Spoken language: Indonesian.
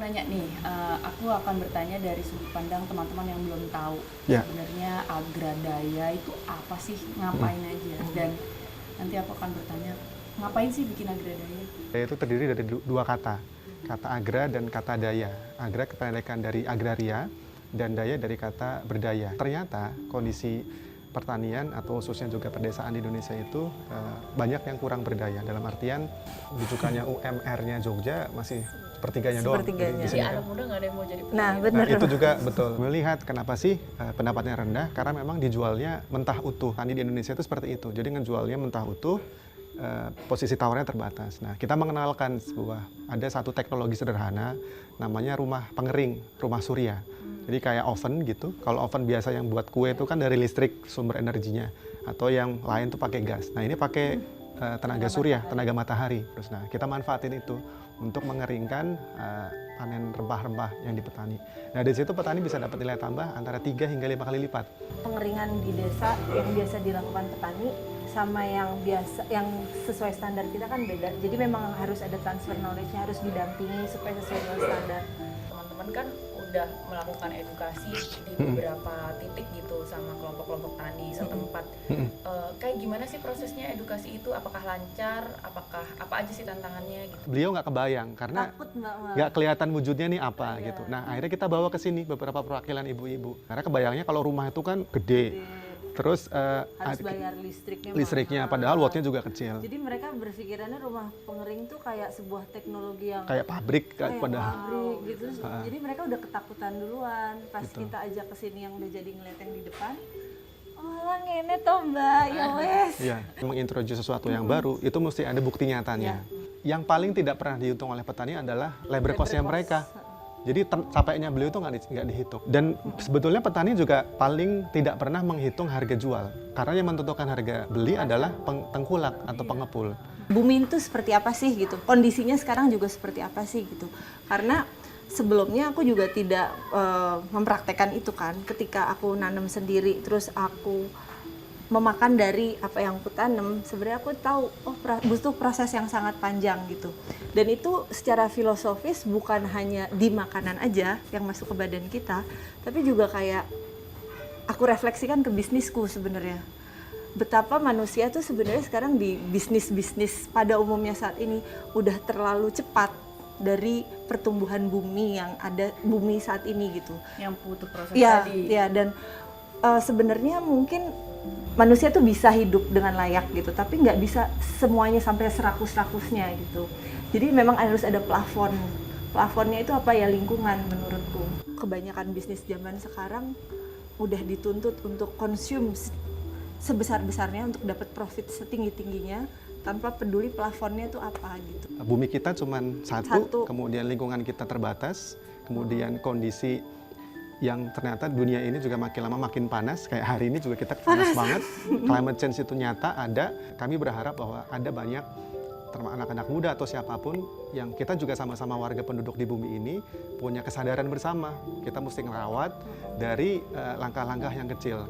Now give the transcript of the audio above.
nanya nih, aku akan bertanya dari sudut pandang teman-teman yang belum tahu sebenarnya Agradaya itu apa sih, ngapain aja, dan nanti aku akan bertanya ngapain sih bikin Agradaya? Daya itu terdiri dari dua kata, kata agra dan kata daya. Agra kependekakan dari agraria dan daya dari kata berdaya. Ternyata kondisi pertanian atau khususnya juga pedesaan di Indonesia itu banyak yang kurang berdaya. Dalam artian rujukannya UMR-nya Jogja masih sepertiganya doang. Jadi anak muda nggak ada yang mau jadi petani. Nah itu juga betul. Melihat kenapa sih pendapatnya rendah? Karena memang dijualnya mentah utuh. Tani di Indonesia itu seperti itu. Jadi ngejualnya mentah utuh, posisi tawarnya terbatas. Nah kita mengenalkan ada satu teknologi sederhana namanya rumah pengering, rumah surya. Jadi kayak oven gitu. Kalau oven biasa yang buat kue itu kan dari listrik sumber energinya, atau yang lain tuh pakai gas. Nah ini pakai tenaga surya, tenaga matahari. Terus nah kita manfaatin itu untuk mengeringkan panen rempah-rempah yang di petani. Nah dari situ petani bisa dapat nilai tambah antara 3 hingga 5 kali lipat. Pengeringan di desa yang biasa dilakukan petani sama yang sesuai standar kita kan beda. Jadi memang harus ada transfer knowledge-nya, harus didampingi supaya sesuai dengan standar. Teman-teman kan udah melakukan edukasi di beberapa titik gitu sama kelompok-kelompok tani setempat. Kayak gimana sih prosesnya edukasi itu? Apakah lancar? Apa aja sih tantangannya gitu? Beliau nggak kebayang karena nggak kelihatan wujudnya nih apa gitu. Nah akhirnya kita bawa ke sini beberapa perwakilan ibu-ibu. Karena kebayangnya kalau rumah itu kan gede. Terus harus bayar listriknya padahal wattnya juga kecil. Jadi mereka berpikirannya rumah pengering tuh kayak sebuah teknologi yang kayak pabrik pabrik gitu. Jadi mereka udah ketakutan duluan. Pas kita ajak ke sini yang udah jadi ngeliat yang di depan, oh lah ngene toh mbak, ya wes. Iya, mengintroduce sesuatu yang baru itu mesti ada bukti nyatanya. Yang paling tidak pernah dihitung oleh petani adalah labor cost-nya mereka. Jadi capeknya beliau itu nggak dihitung. Dan sebetulnya petani juga paling tidak pernah menghitung harga jual. Karena yang menentukan harga beli adalah tengkulak atau pengepul. Bumi itu seperti apa sih gitu? Kondisinya sekarang juga seperti apa sih gitu? Karena sebelumnya aku juga tidak mempraktekkan itu kan. Ketika aku nanam sendiri, terus aku memakan dari apa yang aku tanam, sebenarnya aku tahu butuh proses yang sangat panjang gitu. Dan itu secara filosofis bukan hanya di makanan aja yang masuk ke badan kita, tapi juga kayak aku refleksikan ke bisnisku sebenarnya. Betapa manusia tuh sebenarnya sekarang di bisnis pada umumnya saat ini udah terlalu cepat dari pertumbuhan bumi yang ada bumi saat ini gitu. Yang butuh proses tadi. Ya, dan sebenarnya mungkin manusia tuh bisa hidup dengan layak gitu, tapi nggak bisa semuanya sampai serakus-rakusnya gitu. Jadi memang harus ada plafon. Plafonnya itu apa ya? Lingkungan menurutku. Kebanyakan bisnis zaman sekarang udah dituntut untuk konsum sebesar-besarnya untuk dapat profit setinggi-tingginya tanpa peduli plafonnya itu apa gitu. Bumi kita cuma satu, kemudian lingkungan kita terbatas, kemudian kondisi yang ternyata dunia ini juga makin lama makin panas, kayak hari ini juga kita panas banget. Climate change itu nyata ada. Kami berharap bahwa ada banyak anak-anak muda atau siapapun yang kita juga sama-sama warga penduduk di bumi ini punya kesadaran bersama. Kita mesti ngerawat dari langkah-langkah yang kecil.